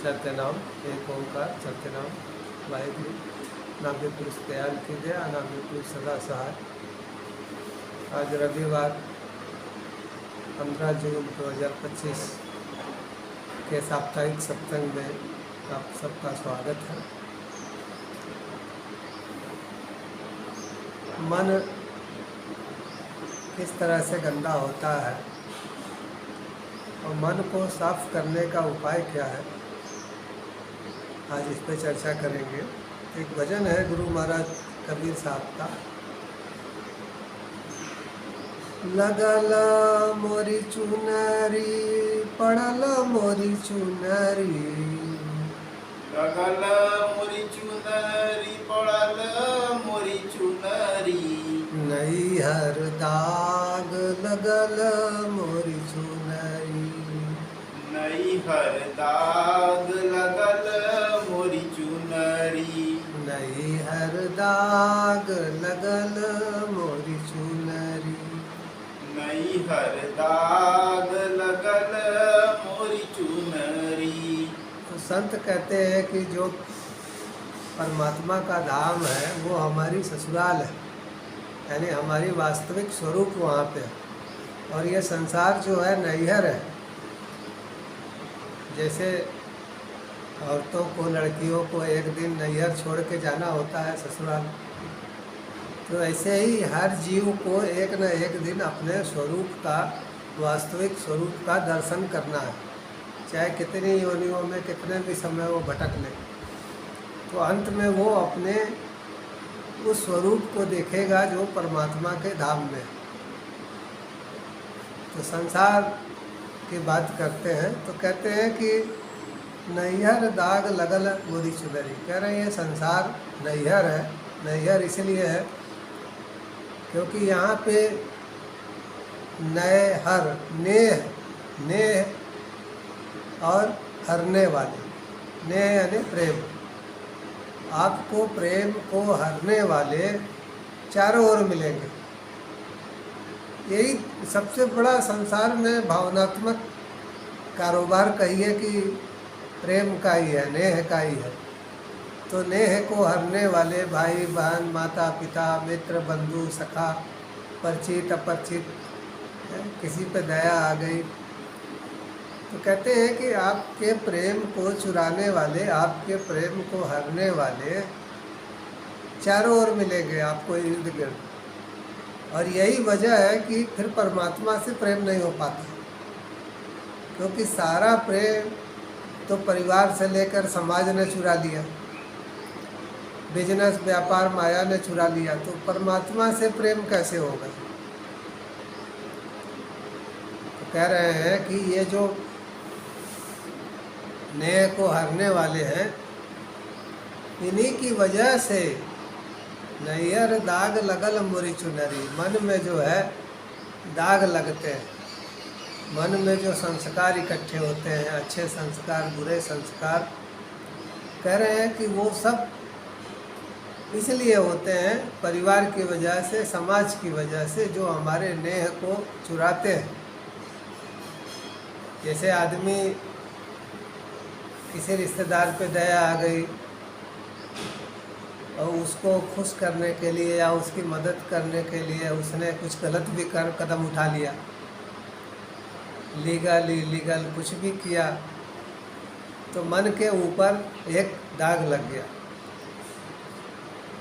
सत्यनाम एक ओंकार सत्यनाम वाहिगुरु नाभि पुरुष दयाल की दया नाभि पुरुष सदा सहाय। आज रविवार 15 जून 2025 के साप्ताहिक सत्संग में आप सबका स्वागत है। मन किस तरह से गंदा होता है और मन को साफ करने का उपाय क्या है, आज इस पर चर्चा करेंगे। एक भजन है गुरु महाराज कबीर साहब का, लगल मोरी चुनरी पड़ल मोरी चुनरी, लगल मोरी चुनरी पड़ल मोरी चुनरी, नैहर दाग लगल मोरी चुनरी, नैहर दाग लगल मोरी चुनरी, नैहर दाग लगल मोरी चुनरी। नैहर दाग लगल मोरी चुनरी। तो संत कहते हैं कि जो परमात्मा का धाम है वो हमारी ससुराल है, यानी हमारी वास्तविक स्वरूप वहाँ पे है, और ये संसार जो है नैहर है। जैसे औरतों को, लड़कियों को एक दिन नैहर छोड़ के जाना होता है ससुराल, तो ऐसे ही हर जीव को एक न एक दिन अपने स्वरूप का, वास्तविक स्वरूप का दर्शन करना है, चाहे कितनी योनियों में कितने भी समय वो भटक ले, तो अंत में वो अपने उस स्वरूप को देखेगा जो परमात्मा के धाम में। तो संसार की बात करते हैं तो कहते हैं कि नैहर दाग लगल मोरी चुनरी। कह रहे हैं ये संसार नैहर है। नैहर इसलिए है क्योंकि यहाँ पे नए हर नेह, नेह और हरने वाले, नेह यानी प्रेम। आपको प्रेम को हरने वाले चारों ओर मिलेंगे। यही सबसे बड़ा संसार में भावनात्मक कारोबार कहिए कि प्रेम का ही है, नेह का ही है। तो नेह को हरने वाले भाई बहन, माता पिता, मित्र, बंधु, सखा, परिचित अपरिचित, किसी पे दया आ गई, तो कहते हैं कि आपके प्रेम को चुराने वाले, आपके प्रेम को हरने वाले चारों ओर मिलेंगे आपको इर्द गिर्द। और यही वजह है कि फिर परमात्मा से प्रेम नहीं हो पाता, क्योंकि सारा प्रेम तो परिवार से लेकर समाज ने चुरा लिया, बिजनेस व्यापार माया ने चुरा लिया, तो परमात्मा से प्रेम कैसे होगा। तो कह रहे हैं कि ये जो नेह को हरने वाले हैं, इन्हीं की वजह से नैहर दाग लगल मोरी चुनरी। मन में जो है दाग लगते हैं, मन में जो संस्कार इकट्ठे होते हैं, अच्छे संस्कार, बुरे संस्कार, कह रहे हैं कि वो सब इसलिए होते हैं परिवार की वजह से, समाज की वजह से, जो हमारे नेह को चुराते हैं। जैसे आदमी किसी रिश्तेदार पे दया आ गई और उसको खुश करने के लिए या उसकी मदद करने के लिए उसने कुछ गलत भी कदम उठा लिया, लीगल इलीगल कुछ भी किया, तो मन के ऊपर एक दाग लग गया।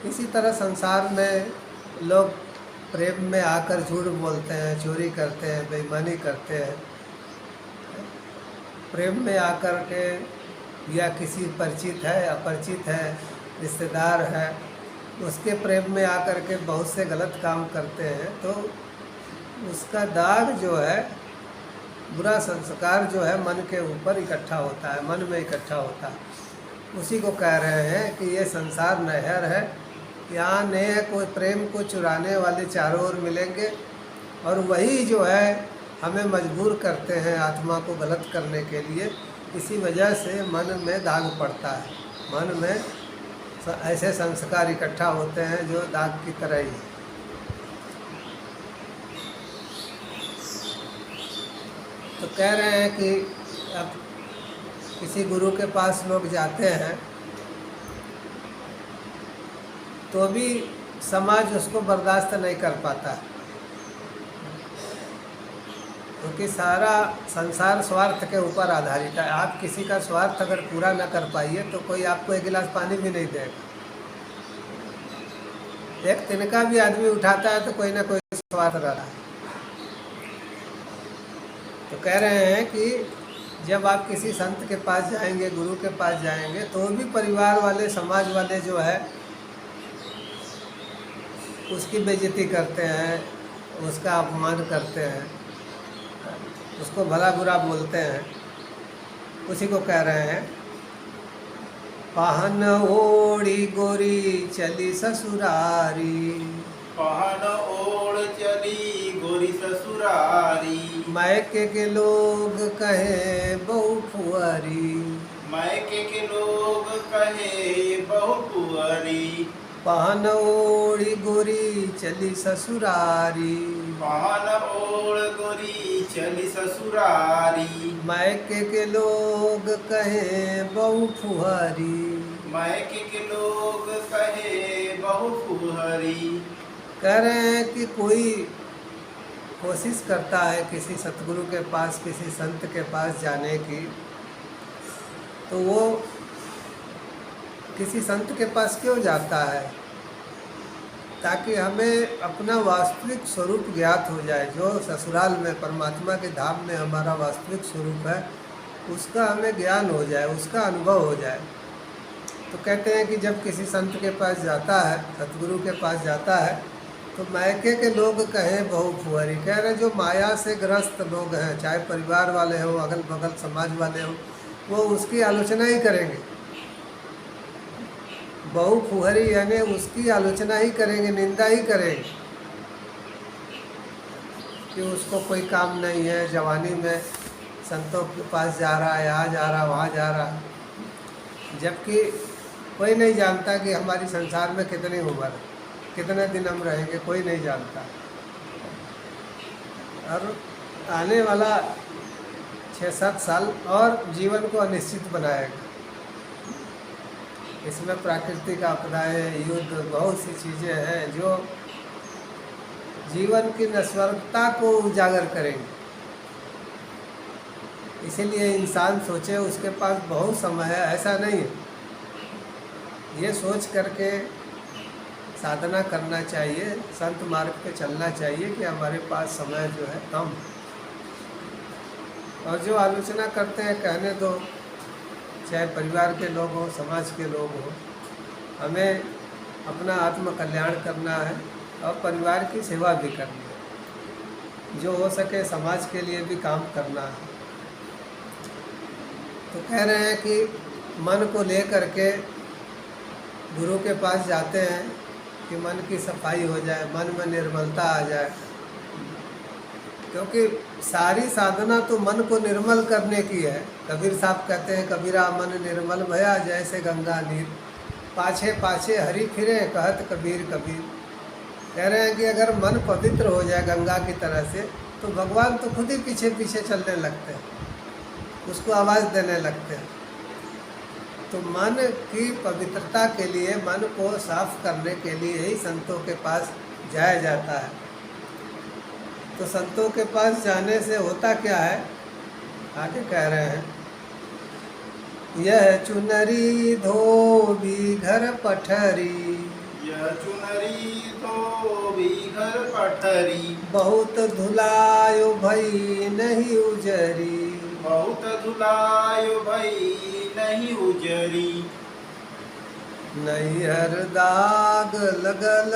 इसी तरह संसार में लोग प्रेम में आकर झूठ बोलते हैं, चोरी करते हैं, बेईमानी करते हैं। प्रेम में आकर के या किसी परिचित है, अपरिचित है, रिश्तेदार है, उसके प्रेम में आकर के बहुत से गलत काम करते हैं, तो उसका दाग जो है, बुरा संस्कार जो है मन के ऊपर इकट्ठा होता है, मन में इकट्ठा होता है। उसी को कह रहे हैं कि ये संसार नहर है, यहाँ नेह को, प्रेम को चुराने वाले चारों ओर मिलेंगे, और वही जो है हमें मजबूर करते हैं आत्मा को गलत करने के लिए। इसी वजह से मन में दाग पड़ता है, मन में ऐसे संस्कार इकट्ठा होते हैं जो दाग की तरह ही। तो कह रहे हैं कि अब किसी गुरु के पास लोग जाते हैं तो भी समाज उसको बर्दाश्त नहीं कर पाता, क्योंकि सारा संसार स्वार्थ के ऊपर आधारित है। आप किसी का स्वार्थ अगर पूरा न कर पाइए तो कोई आपको एक गिलास पानी भी नहीं देगा। एक तिनका भी आदमी उठाता है तो कोई ना कोई स्वार्थ रहता है। तो कह रहे हैं कि जब आप किसी संत के पास जाएंगे, गुरु के पास जाएंगे, तो भी परिवार वाले, समाज वाले जो है उसकी बेइज्जती करते हैं, उसका अपमान करते हैं, उसको भला बुरा बोलते हैं। उसी को कह रहे हैं, पहन ओढ़ी गोरी चली ससुरारी, पहन ओढ़ चली गोरी ससुरारी, मायके के लोग कहे बहू फुआरी, मायके के लोग कहे बहु कुंवारी, पहन ओढ़ी गोरी चली ससुरारी, पहन ओढ़ गोरी चली ससुरारी, मायके के लोग कहे बहू फुहारी। मायके के लोग कहे बहु फुहरी। कह रहे हैं कि कोई कोशिश करता है किसी सतगुरु के पास, किसी संत के पास जाने की, तो वो किसी संत के पास क्यों जाता है? ताकि हमें अपना वास्तविक स्वरूप ज्ञात हो जाए। जो ससुराल में, परमात्मा के धाम में हमारा वास्तविक स्वरूप है, उसका हमें ज्ञान हो जाए, उसका अनुभव हो जाए। तो कहते हैं कि जब किसी संत के पास जाता है, सतगुरु के पास जाता है, तो मायके के लोग कहें बहु फुहरी। कह रहे जो माया से ग्रस्त लोग हैं, चाहे परिवार वाले हों, अगल बगल समाज वाले हों, वो उसकी आलोचना ही करेंगे। बहु फुहरी यानी उसकी आलोचना ही करेंगे, निंदा ही करेंगे कि उसको कोई काम नहीं है, जवानी में संतों के पास जा रहा है, यहाँ जा रहा, वहाँ जा रहा। जबकि कोई नहीं जानता कि हमारी संसार में कितनी उम्र है, कितने दिन हम रहेंगे, कोई नहीं जानता। और आने वाला 6-7 साल और जीवन को अनिश्चित बनाएगा। इसमें प्राकृतिक आपदाएं, युद्ध, बहुत सी चीज़ें हैं जो जीवन की नश्वरता को उजागर करेंगे। इसीलिए इंसान सोचे उसके पास बहुत समय है, ऐसा नहीं है। ये सोच करके साधना करना चाहिए, संत मार्ग पे चलना चाहिए कि हमारे पास समय जो है कम। और जो आलोचना करते हैं कहने दो, चाहे परिवार के लोग हों, समाज के लोग हों। हमें अपना आत्म कल्याण करना है और परिवार की सेवा भी करनी है, जो हो सके समाज के लिए भी काम करना है। तो कह रहे हैं कि मन को ले करके गुरु के पास जाते हैं कि मन की सफाई हो जाए, मन में निर्मलता आ जाए। क्योंकि सारी साधना तो मन को निर्मल करने की है। कबीर साहब कहते हैं, कबीरा मन निर्मल भया जैसे गंगा नीर, पाछे पाछे हरि फिरे कहत कबीर कबीर। कह रहे हैं कि अगर मन पवित्र हो जाए गंगा की तरह से, तो भगवान तो खुद ही पीछे पीछे चलने लगते हैं, उसको आवाज़ देने लगते हैं। तो मन की पवित्रता के लिए, मन को साफ करने के लिए ही संतों के पास जाया जाता है। तो संतों के पास जाने से होता क्या है, आगे कह रहे हैं, यह चुनरी धोबी घर पठरी, यह चुनरी धोबी घर पठरी, बहुत धुलायो भई नहीं उजरी, बहुत धुलायो भई नहीं उजरी। नैहर दाग लगल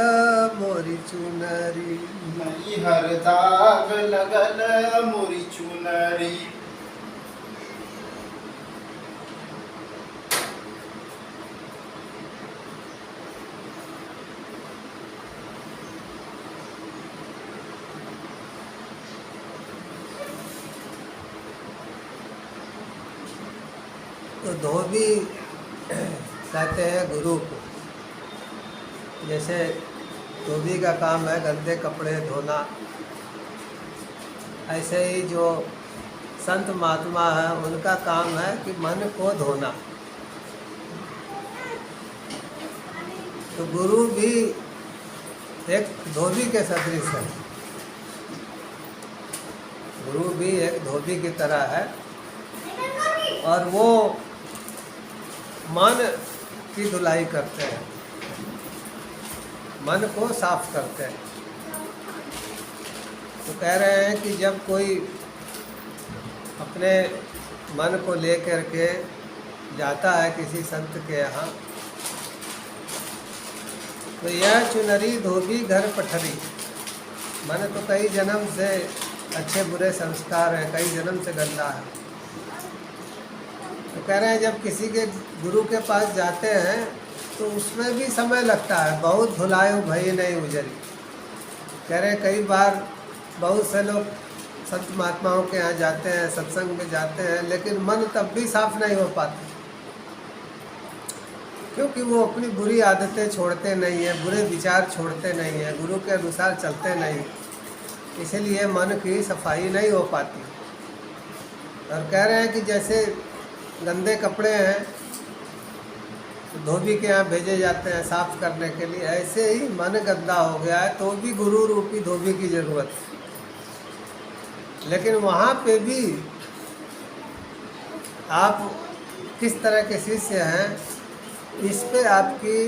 मोरी चुनरी, नैहर दाग लगल मोरी चुनरी। तो धोबी कहते हैं गुरु को। जैसे धोबी का काम है गंदे कपड़े धोना, ऐसे ही जो संत महात्मा है, उनका काम है कि मन को धोना। तो गुरु भी एक धोबी के सदृश है। गुरु भी एक धोबी की तरह है और वो मन की धुलाई करते हैं, मन को साफ करते हैं। तो कह रहे हैं कि जब कोई अपने मन को लेकर के जाता है किसी संत के यहाँ, तो यह चुनरी धोबी घर पठरी। मन तो कई जन्म से अच्छे बुरे संस्कार हैं, कई जन्म से गंदा है। तो कह रहे हैं जब किसी के गुरु के पास जाते हैं तो उसमें भी समय लगता है। बहुत धुलायो भई नहीं उजरी। कह रहे हैं कई बार बहुत से लोग संत महात्माओं के यहाँ जाते हैं, सत्संग में जाते हैं, लेकिन मन तब भी साफ नहीं हो पाता, क्योंकि वो अपनी बुरी आदतें छोड़ते नहीं हैं, बुरे विचार छोड़ते नहीं हैं, गुरु के अनुसार चलते नहीं, इसलिए मन की सफाई नहीं हो पाती। और कह रहे हैं कि जैसे गंदे कपड़े हैं तो धोबी के यहाँ भेजे जाते हैं साफ करने के लिए, ऐसे ही मन गंदा हो गया है तो भी गुरु रूपी धोबी की ज़रूरत है। लेकिन वहाँ पे भी आप किस तरह के शिष्य हैं, इस पे आपकी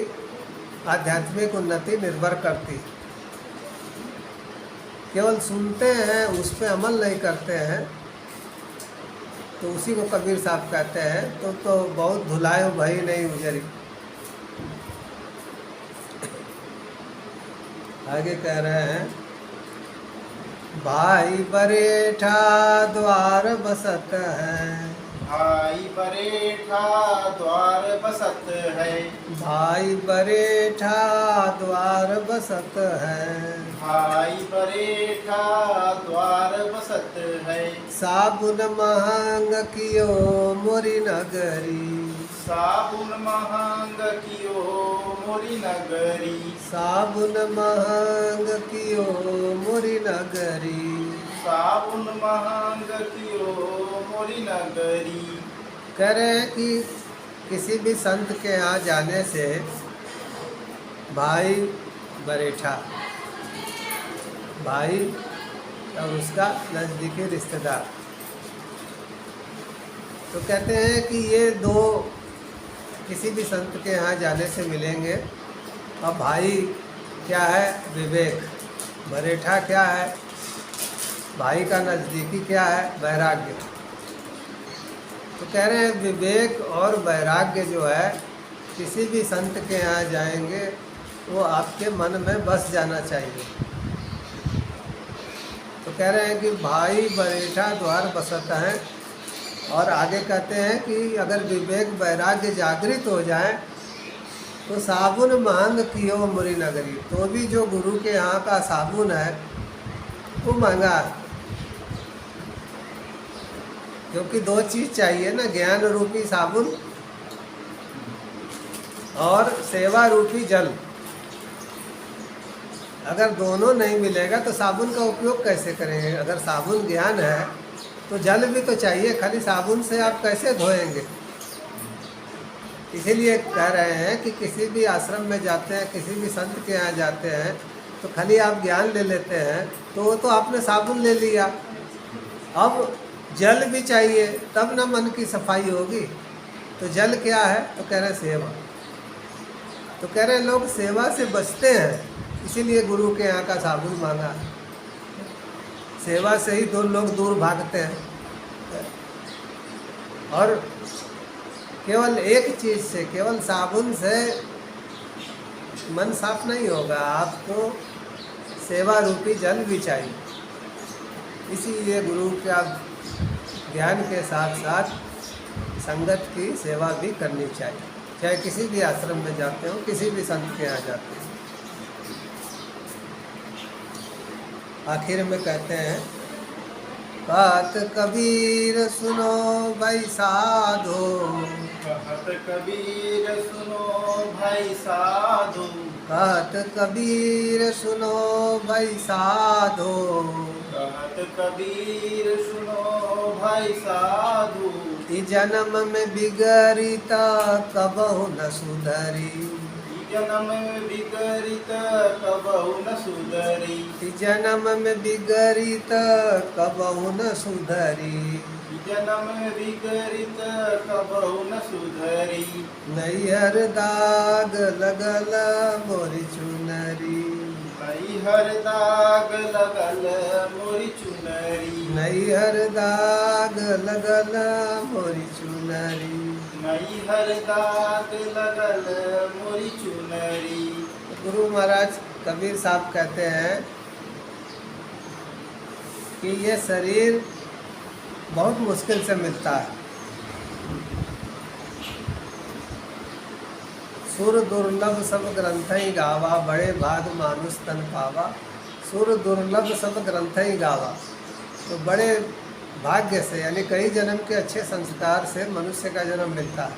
आध्यात्मिक उन्नति निर्भर करती है। केवल सुनते हैं, उस पे अमल नहीं करते हैं, तो उसी को कबीर साहब कहते हैं तो बहुत धुलायो भई नहीं उजरी। आगे कह रहे हैं भाई बरेठा द्वार बसत है। भाई बरेठा द्वार बसत है। भाई बरेठा द्वार बसत है। भाई बरेठा द्वार बसत है। साबुन महंग कियो मोरी नगरी। साबुन महंग कियो मोरी नगरी। साबुन महंग कियो मोरी नगरी। साबुन महंग कियो मोरी नगरी। कह रहे हैं कि किसी भी संत के यहाँ जाने से भाई बरेठा, भाई और उसका नज़दीकी रिश्तेदार, तो कहते हैं कि ये दो किसी भी संत के यहाँ जाने से मिलेंगे। अब भाई क्या है? विवेक। बरेठा क्या है? भाई का नज़दीकी क्या है? वैराग्य। तो कह रहे हैं विवेक और वैराग्य जो है किसी भी संत के यहाँ जाएंगे वो आपके मन में बस जाना चाहिए। तो कह रहे हैं कि भाई बरेठा द्वार बसता है। और आगे कहते हैं कि अगर विवेक वैराग्य जागृत हो जाए तो साबुन महंग कियो मुरी नगरी। तो भी जो गुरु के यहाँ का साबुन है वो महंगा है, क्योंकि दो चीज़ चाहिए ना, ज्ञान रूपी साबुन और सेवा रूपी जल। अगर दोनों नहीं मिलेगा तो साबुन का उपयोग कैसे करेंगे? अगर साबुन ज्ञान है तो जल भी तो चाहिए, खाली साबुन से आप कैसे धोएंगे? इसीलिए कह रहे हैं कि किसी भी आश्रम में जाते हैं, किसी भी संत के यहाँ जाते हैं तो खाली आप ज्ञान ले लेते हैं तो वो तो आपने साबुन ले लिया, अब जल भी चाहिए तब ना मन की सफाई होगी। तो जल क्या है? तो कह रहे सेवा। तो कह रहे लोग सेवा से बचते हैं, इसीलिए गुरु के यहाँ का साबुन मांगा है। सेवा से ही दो लोग दूर भागते हैं। और केवल एक चीज़ से, केवल साबुन से मन साफ नहीं होगा, आपको सेवा रूपी जल भी चाहिए। इसीलिए गुरु का ज्ञान के साथ साथ संगत की सेवा भी करनी चाहिए, चाहे किसी भी आश्रम में जाते हो, किसी भी संत के यहाँ जाते हो। आखिर में कहते हैं बात कबीर सुनो भाई साधो। कहत कबीर सुनो भाई साधु। कहत कबीर सुनो भाई साधो। कहत कबीर सुनो भाई साधु। ई जन्म में बिगड़ीता कबहु न सुधरी। जन्म में विगरित कबहु न सुधरी। ई जन्म में बिगड़ीत कबहु न सुधरी। जन्म में विगरित कबहु न सुधरी। नैहर दाग लगल मोरी चुनरी। नैहर दाग लगल मोरी चुनरी। नैहर दाग लगल मोरी चुनरी। नैहर दाग लगल मोरी चुनरी। गुरु महाराज कबीर साहब कहते हैं कि ये शरीर बहुत मुश्किल से मिलता है। सुर दुर्लभ सब ग्रंथ ही गावा, बड़े भाग मानुष तन पावा। सुर दुर्लभ सब ग्रंथ ही गावा, तो बड़े भाग्य से यानी कई जन्म के अच्छे संस्कार से मनुष्य का जन्म मिलता है।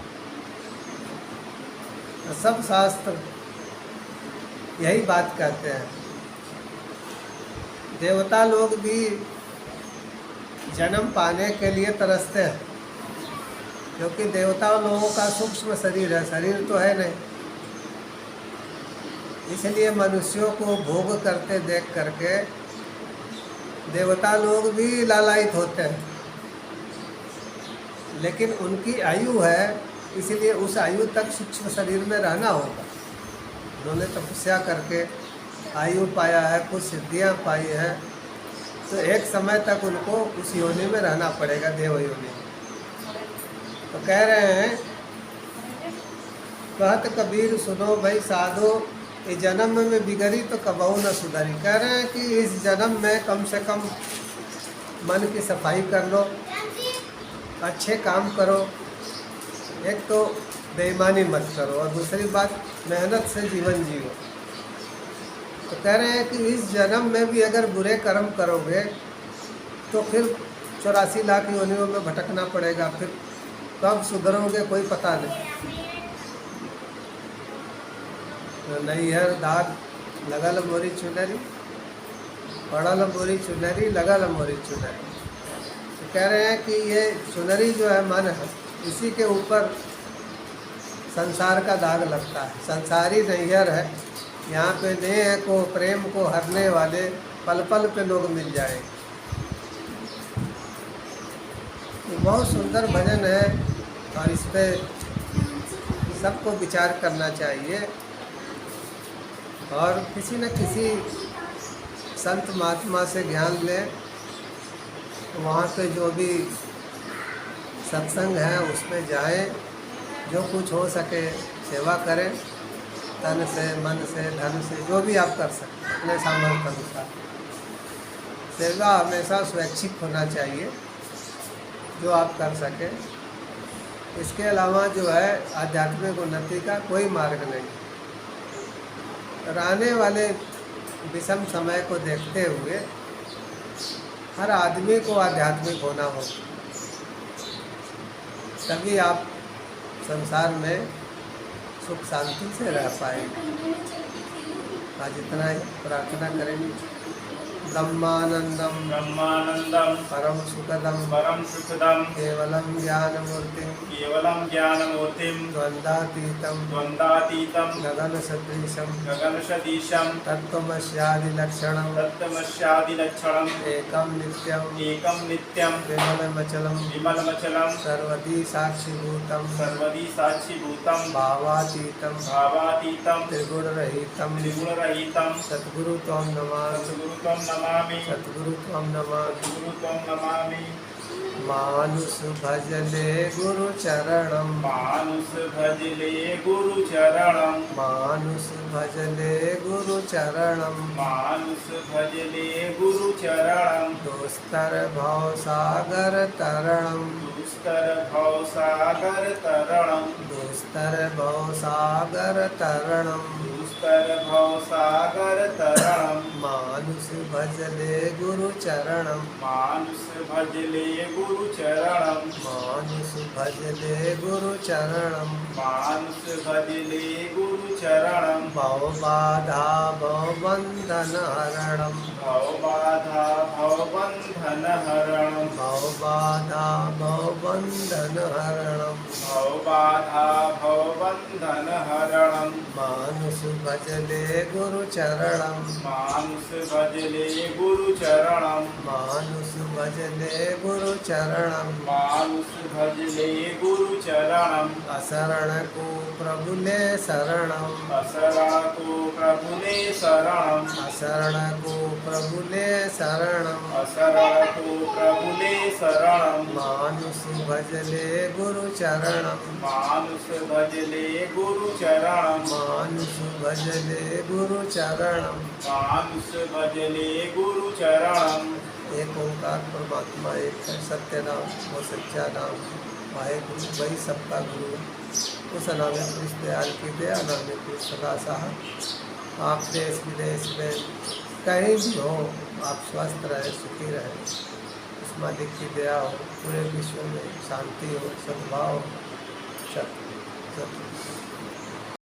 तो सब शास्त्र यही बात कहते हैं। देवता लोग भी जन्म पाने के लिए तरसते हैं, क्योंकि देवता लोगों का सूक्ष्म शरीर है, शरीर तो है नहीं। इसलिए मनुष्यों को भोग करते देख करके देवता लोग भी लालायित होते हैं। लेकिन उनकी आयु है, इसलिए उस आयु तक सूक्ष्म शरीर में रहना होगा। उन्होंने तपस्या करके आयु पाया है, कुछ सिद्धियां पाई हैं, तो एक समय तक उनको उस योनि में रहना पड़ेगा, देव योनि। तो कह रहे हैं, कहत कबीर सुनो भाई साधो, इस जन्म में बिगड़ी तो कबहू न सुधरी। कह रहे हैं कि इस जन्म में कम से कम मन की सफाई कर लो, अच्छे काम करो। एक तो बेईमानी मत करो, और दूसरी बात मेहनत से जीवन जियो। तो कह रहे हैं कि इस जन्म में भी अगर बुरे कर्म करोगे तो फिर 84 लाख योनियों में भटकना पड़ेगा। फिर कब सुधरोगे कोई पता नहीं। तो नैहर दाग लगल मोरी चुनरी, पड़ल मोरी चुनरी, लगल मोरी चुनरी। तो कह रहे हैं कि ये चुनरी जो है मन है, इसी के ऊपर संसार का दाग लगता है। संसारी नैहर है, यहाँ पे नेह को, प्रेम को हरने वाले पल पल पे लोग मिल जाएंगे। तो बहुत सुंदर भजन है, और इस पे सबको विचार करना चाहिए। और किसी न किसी संत महात्मा से ज्ञान लें, वहाँ पे जो भी सत्संग है उसमें जाएं, जो कुछ हो सके सेवा करें, तन से, मन से, धन से, जो भी आप कर सकते अपने सामर्थ्य अनुसार। सेवा हमेशा स्वैच्छिक होना चाहिए, जो आप कर सकें। इसके अलावा जो है आध्यात्मिक उन्नति का कोई मार्ग नहीं। आने वाले विषम समय को देखते हुए हर आदमी को आध्यात्मिक होना हो, तभी आप संसार में सुख शांति से रह पाएंगे। आज इतना ही प्रार्थना करेंगे। ब्रह्मानंदम ब्रह्मानंदम परम सुखदम परम सुखदम केवलम ज्ञानमूर्तिम केवलम ज्ञानमूर्तिम द्वंद्वातीतम द्वंद्वातीतम गगन सदृशम गगन सदीशम तत्त्वमस्यादिलक्षणम तत्त्वमस्यादिलक्षणम एकम नित्यम विमलमचलम विमलमचलम सर्वदी साक्षीभूतम सर्वदी साक्षीभूतम भावातीतम भावातीतम त्रिगुणरहितम त्रिगुणरहितम सद्गुरु त्वं नमामि सद्गुरु त्वं नमामि सद्गुरु त्वं नमामि सद्गुरु त्वं नमामि। मानुष भजले गुरु चरणम मानुष भजले गुरु चरणम मानुष भजले गुरु चरणम मानुष भजले गुरु चरणम दोस्तर भव सागर तरणम दुस्तर भव सागर तरणम दोस्तर भव सागर तरणम दुस्तर भव सागर तरणम मानुष भजले गुरु चरणम मानुष भजले गुरु चरणम मानुष भजले गुरु चरणम मानुष भजले गुरु चरणम भव बाधा भव बंधन हरणम भव बाधा भव बंधन हरणम भव बाधा भव बंधन हरणम भव बाधा भव बंधन हरणम मानुष भजले गुरु चरणम मानुष भजले गुरु चरणम मानुष भजले गुरु चरणम मानुष भजले गुरु चरणम असरण को प्रभु ले शरणम असरण को प्रभु ने शरणम असरण को प्रभु ले शरणम असरण को प्रभु ने शरणम मानुष भजले गुरु चरणम मानुष भजले गुरु चरणम मानुष भजले गुरु चरणम मानुष भजले गुरु चरणम एक ओंकार परमात्मा एक है, सत्य नाम वो सच्चा नाम वाहेगुरु वही सबका गुरु। उस अनामित पुरुष दयाल की दया, अनामित पुरुष सदा साहब आप देश विदेश में कहीं भी हो आप स्वस्थ रहे, सुखी रहे। उस मालिक की दया हो, पूरे विश्व में शांति हो, सद्भाव हो। सत्य।